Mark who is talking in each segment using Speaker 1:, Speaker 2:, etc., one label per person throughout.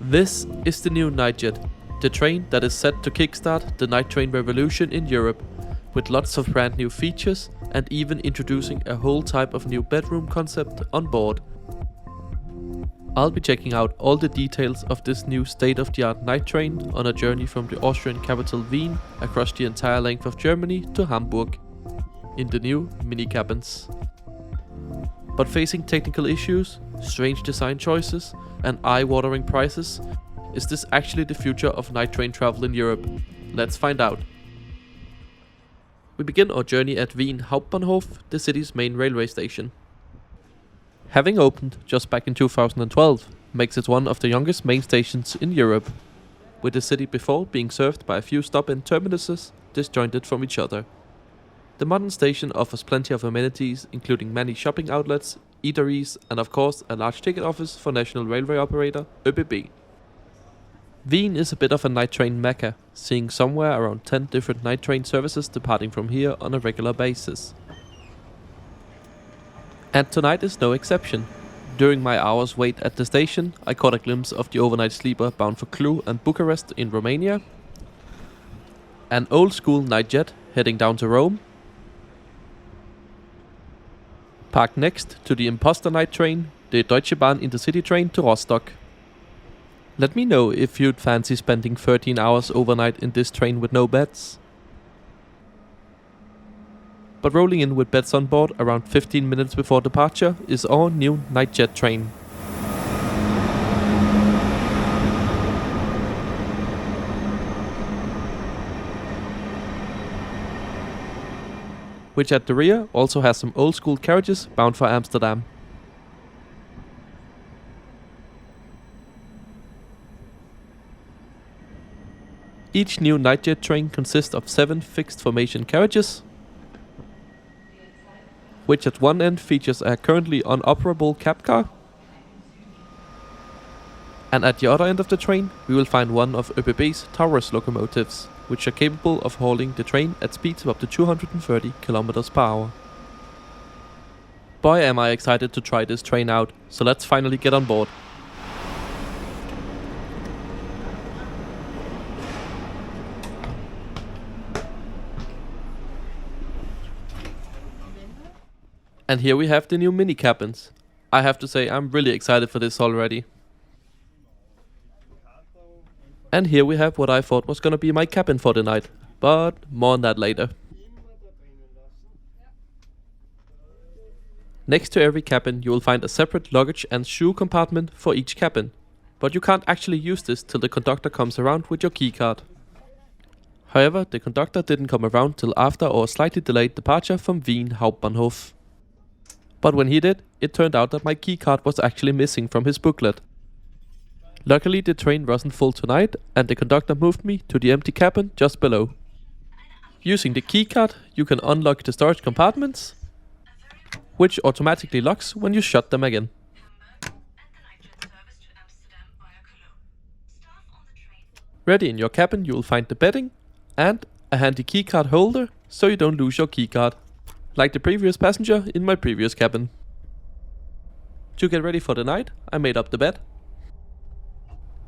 Speaker 1: This is the new Nightjet, the train that is set to kickstart the night train revolution in Europe, with lots of brand new features and even introducing a whole type of new bedroom concept on board. I'll be checking out all the details of this new state-of-the-art night train on a journey from the Austrian capital Wien across the entire length of Germany to Hamburg, in the new mini cabins. But facing technical issues, strange design choices and eye-watering prices, is this actually the future of night train travel in Europe? Let's find out. We begin our journey at Wien Hauptbahnhof, the city's main railway station. Having opened just back in 2012 makes it one of the youngest main stations in Europe, with the city before being served by a few stop-in terminuses disjointed from each other. The modern station offers plenty of amenities, including many shopping outlets, eateries and of course a large ticket office for national railway operator ÖBB. Wien is a bit of a night train mecca, seeing somewhere around 10 different night train services departing from here on a regular basis. And tonight is no exception. During my hour's wait at the station, I caught a glimpse of the overnight sleeper bound for Cluj and Bucharest in Romania, an old school Nightjet heading down to Rome, parked next to the imposter night train, the Deutsche Bahn intercity train to Rostock. Let me know if you'd fancy spending 13 hours overnight in this train with no beds. But rolling in with beds on board around 15 minutes before departure is our new Nightjet train. Which at the rear also has some old school carriages bound for Amsterdam. Each new Nightjet train consists of 7 fixed formation carriages, which at one end features a currently unoperable cab car, and at the other end of the train we will find one of ÖBB's Taurus locomotives, which are capable of hauling the train at speeds of up to 230 km per hour. Boy am I excited to try this train out, so let's finally get on board. And here we have the new mini cabins. I have to say I'm really excited for this already. And here we have what I thought was gonna be my cabin for the night, but more on that later. Next to every cabin you will find a separate luggage and shoe compartment for each cabin, but you can't actually use this till the conductor comes around with your keycard. However, the conductor didn't come around till after our slightly delayed departure from Wien Hauptbahnhof. But when he did, it turned out that my keycard was actually missing from his booklet. Luckily the train wasn't full tonight and the conductor moved me to the empty cabin just below. Using the keycard you can unlock the storage compartments, which automatically locks when you shut them again. Ready in your cabin you will find the bedding and a handy keycard holder so you don't lose your keycard, like the previous passenger in my previous cabin. To get ready for the night, I made up the bed.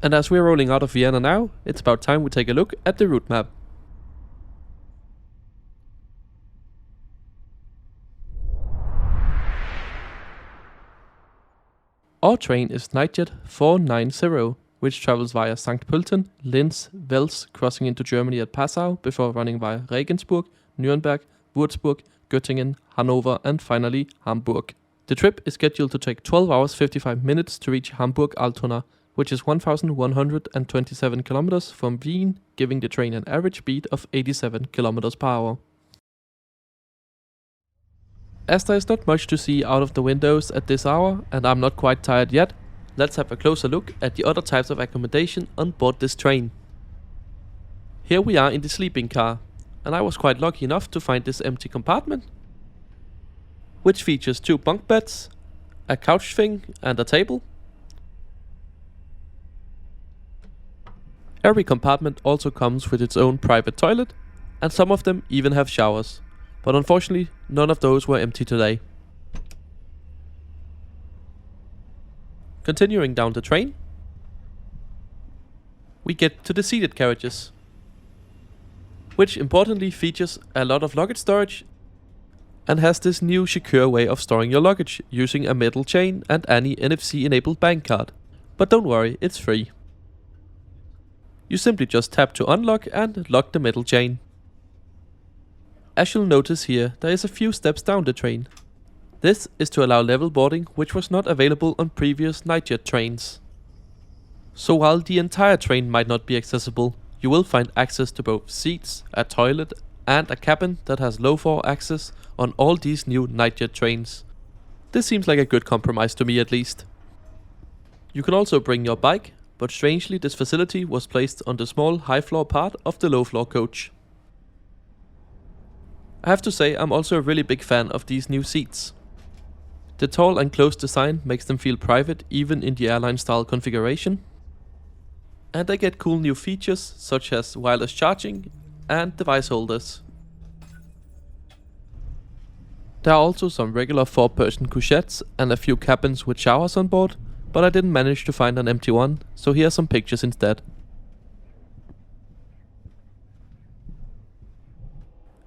Speaker 1: And as we're rolling out of Vienna now, it's about time we take a look at the route map. Our train is Nightjet 490, which travels via St. Pölten, Linz, Wels, crossing into Germany at Passau before running via Regensburg, Nuremberg, Würzburg, Göttingen, Hanover and finally Hamburg. The trip is scheduled to take 12 hours 55 minutes to reach Hamburg-Altona, which is 1,127 kilometers from Wien, giving the train an average speed of 87 kilometers per hour. As there is not much to see out of the windows at this hour and I'm not quite tired yet, let's have a closer look at the other types of accommodation on board this train. Here we are in the sleeping car, and I was quite lucky enough to find this empty compartment, which features 2 bunk beds, a couch thing and a table. Every compartment also comes with its own private toilet, and some of them even have showers, but unfortunately none of those were empty today. Continuing down the train, we get to the seated carriages, which importantly features a lot of luggage storage and has this new secure way of storing your luggage using a metal chain and any NFC enabled bank card. But don't worry, it's free. You simply just tap to unlock and lock the metal chain. As you'll notice here, there is a few steps down the train. This is to allow level boarding, which was not available on previous Nightjet trains. So while the entire train might not be accessible, you will find access to both seats, a toilet and a cabin that has low floor access on all these new Nightjet trains. This seems like a good compromise to me at least. You can also bring your bike, but strangely this facility was placed on the small high floor part of the low floor coach. I have to say I'm also a really big fan of these new seats. The tall and close design makes them feel private even in the airline style configuration. And they get cool new features such as wireless charging and device holders. There are also some regular 4-person couchettes and a few cabins with showers on board, but I didn't manage to find an empty one, so here are some pictures instead.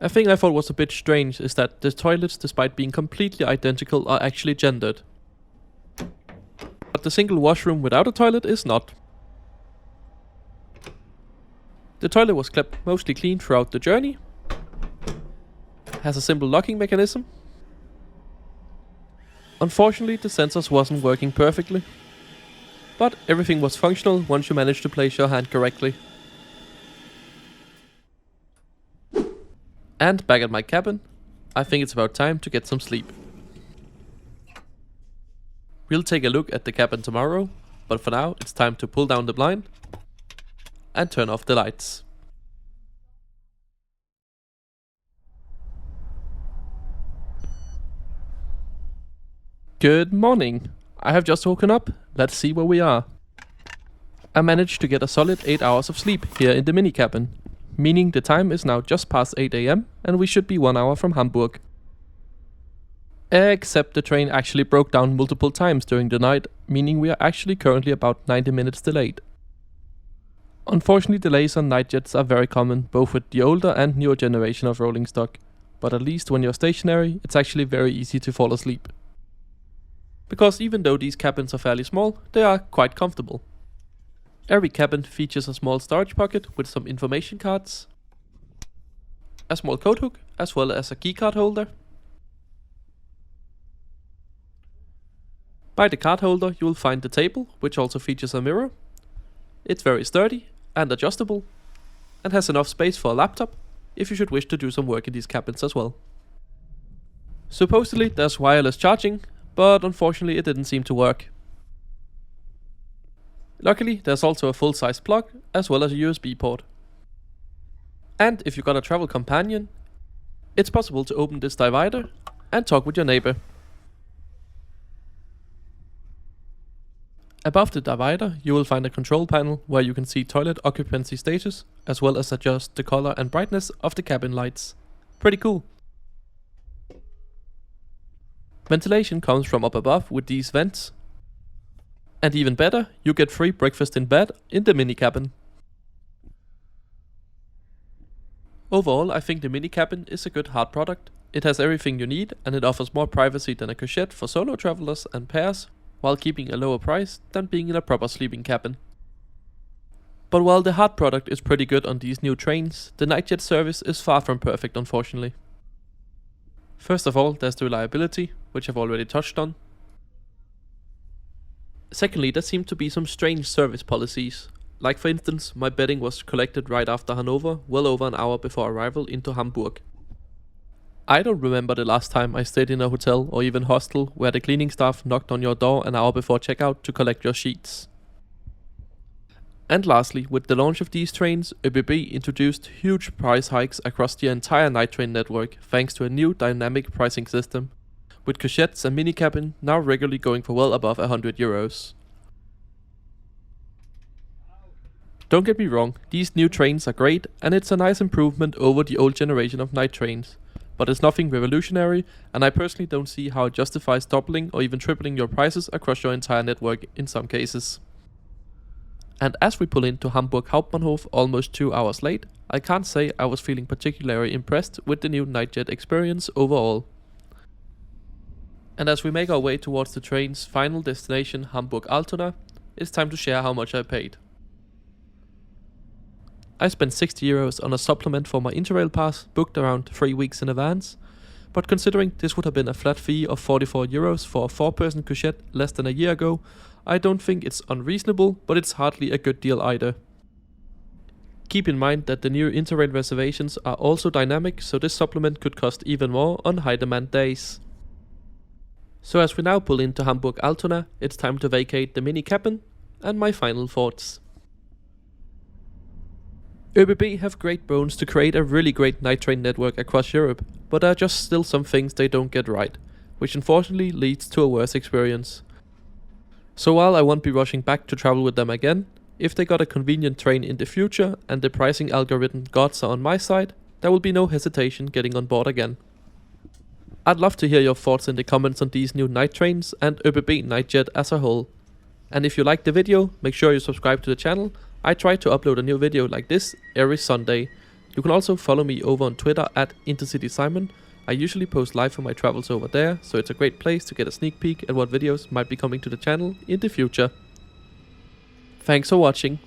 Speaker 1: A thing I thought was a bit strange is that the toilets, despite being completely identical, are actually gendered. But the single washroom without a toilet is not. The toilet was kept mostly clean throughout the journey, has a simple locking mechanism. Unfortunately, the sensors wasn't working perfectly, but everything was functional once you managed to place your hand correctly. And back at my cabin, I think it's about time to get some sleep. We'll take a look at the cabin tomorrow, but for now it's time to pull down the blind and turn off the lights. Good morning. I have just woken up. Let's see where we are. I managed to get a solid 8 hours of sleep here in the mini cabin, meaning the time is now just past 8 AM and we should be 1 hour from Hamburg. Except the train actually broke down multiple times during the night, meaning we are actually currently about 90 minutes delayed. Unfortunately, delays on Nightjets are very common, both with the older and newer generation of rolling stock, but at least when you're stationary, it's actually very easy to fall asleep. Because even though these cabins are fairly small, they are quite comfortable. Every cabin features a small storage pocket with some information cards, a small coat hook, as well as a keycard holder. By the card holder you will find the table, which also features a mirror. It's very sturdy and adjustable, and has enough space for a laptop if you should wish to do some work in these cabins as well. Supposedly there's wireless charging, but unfortunately it didn't seem to work. Luckily there's also a full-size plug as well as a USB port. And if you got a travel companion, it's possible to open this divider and talk with your neighbor. Above the divider you will find a control panel where you can see toilet occupancy status as well as adjust the color and brightness of the cabin lights. Pretty cool. Ventilation comes from up above with these vents. And even better, you get free breakfast in bed in the mini cabin. Overall, I think the mini cabin is a good hard product. It has everything you need and it offers more privacy than a couchette for solo travelers and pairs, while keeping a lower price than being in a proper sleeping cabin. But while the hard product is pretty good on these new trains, the Nightjet service is far from perfect, unfortunately. First of all, there's the reliability, which I've already touched on. Secondly, there seem to be some strange service policies. Like for instance, my bedding was collected right after Hanover, well over an hour before arrival into Hamburg. I don't remember the last time I stayed in a hotel or even hostel where the cleaning staff knocked on your door an hour before checkout to collect your sheets. And lastly, with the launch of these trains, ÖBB introduced huge price hikes across the entire night train network thanks to a new dynamic pricing system, with couchettes and mini cabin now regularly going for well above €100. Don't get me wrong, these new trains are great and it's a nice improvement over the old generation of night trains, but it's nothing revolutionary and I personally don't see how it justifies doubling or even tripling your prices across your entire network in some cases. And as we pull into Hamburg Hauptbahnhof almost 2 hours late, I can't say I was feeling particularly impressed with the new Nightjet experience overall. And as we make our way towards the train's final destination, Hamburg-Altona, it's time to share how much I paid. I spent 60 euros on a supplement for my Interrail pass, booked around 3 weeks in advance, but considering this would have been a flat fee of 44 euros for a 4-person couchette less than a year ago, I don't think it's unreasonable, but it's hardly a good deal either. Keep in mind that the new Interrail reservations are also dynamic, so this supplement could cost even more on high demand days. So as we now pull into Hamburg-Altona, it's time to vacate the mini cabin and my final thoughts. ÖBB have great bones to create a really great night train network across Europe, but there are just still some things they don't get right, which unfortunately leads to a worse experience. So while I won't be rushing back to travel with them again, if they got a convenient train in the future and the pricing algorithm gods are on my side, there will be no hesitation getting on board again. I'd love to hear your thoughts in the comments on these new night trains and ÖBB Nightjet as a whole. And if you liked the video, make sure you subscribe to the channel. I try to upload a new video like this every Sunday. You can also follow me over on Twitter at IntercitySimon. I usually post live from my travels over there, so it's a great place to get a sneak peek at what videos might be coming to the channel in the future. Thanks for watching.